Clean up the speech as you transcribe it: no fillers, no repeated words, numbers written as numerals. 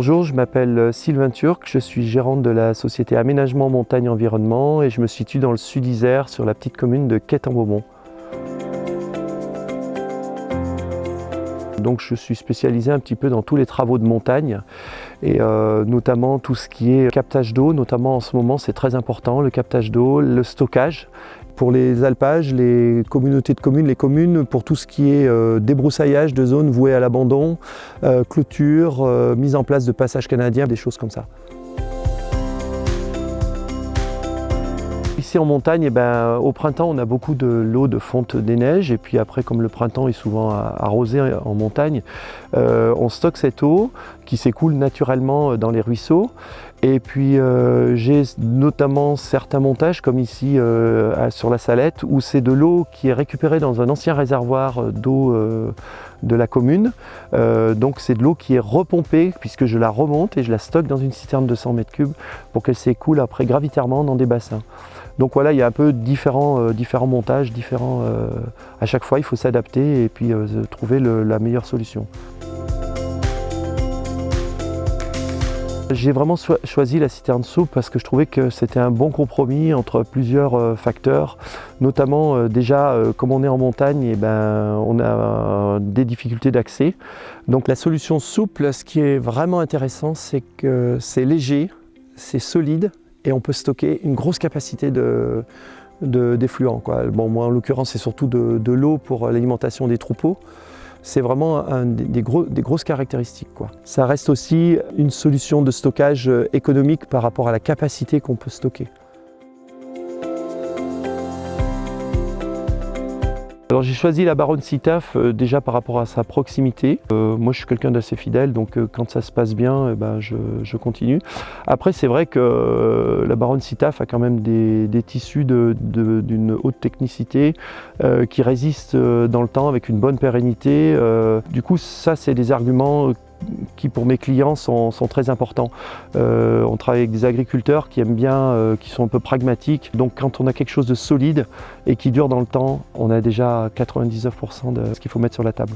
Bonjour, je m'appelle Sylvain Turc, je suis gérant de la société Aménagement Montagne Environnement et je me situe dans le sud Isère sur la petite commune de Quête-en-Beaumont. Donc je suis spécialisé un petit peu dans tous les travaux de montagne et notamment tout ce qui est captage d'eau, notamment en ce moment c'est très important, le captage d'eau, le stockage. Pour les alpages, les communautés de communes, les communes, pour tout ce qui est débroussaillage de zones vouées à l'abandon, clôture, mise en place de passages canadiens, des choses comme ça. Ici en montagne, au printemps, on a beaucoup de l'eau de fonte des neiges et puis après, comme le printemps est souvent arrosé en montagne, on stocke cette eau qui s'écoule naturellement dans les ruisseaux. Et puis j'ai notamment certains montages comme ici sur la Salette où c'est de l'eau qui est récupérée dans un ancien réservoir d'eau de la commune. Donc c'est de l'eau qui est repompée puisque je la remonte et je la stocke dans une citerne de 100 m3 pour qu'elle s'écoule après gravitairement dans des bassins. Donc voilà, il y a un peu différents montages, à chaque fois il faut s'adapter et puis trouver la meilleure solution. J'ai vraiment choisi la citerne souple parce que je trouvais que c'était un bon compromis entre plusieurs facteurs, notamment déjà comme on est en montagne, on a des difficultés d'accès. Donc la solution souple, ce qui est vraiment intéressant, c'est que c'est léger, c'est solide et on peut stocker une grosse capacité d'effluents. Bon, moi en l'occurrence c'est surtout de l'eau pour l'alimentation des troupeaux. C'est vraiment des grosses caractéristiques. Ça reste aussi une solution de stockage économique par rapport à la capacité qu'on peut stocker. Alors j'ai choisi la Baronne Sitaf déjà par rapport à sa proximité. Moi je suis quelqu'un d'assez fidèle, donc quand ça se passe bien, je continue. Après c'est vrai que la Baronne Sitaf a quand même des tissus d'une haute technicité qui résistent dans le temps avec une bonne pérennité. Du coup ça c'est des arguments qui pour mes clients sont très importants. On travaille avec des agriculteurs qui aiment bien, qui sont un peu pragmatiques. Donc quand on a quelque chose de solide et qui dure dans le temps, on a déjà 99% de ce qu'il faut mettre sur la table.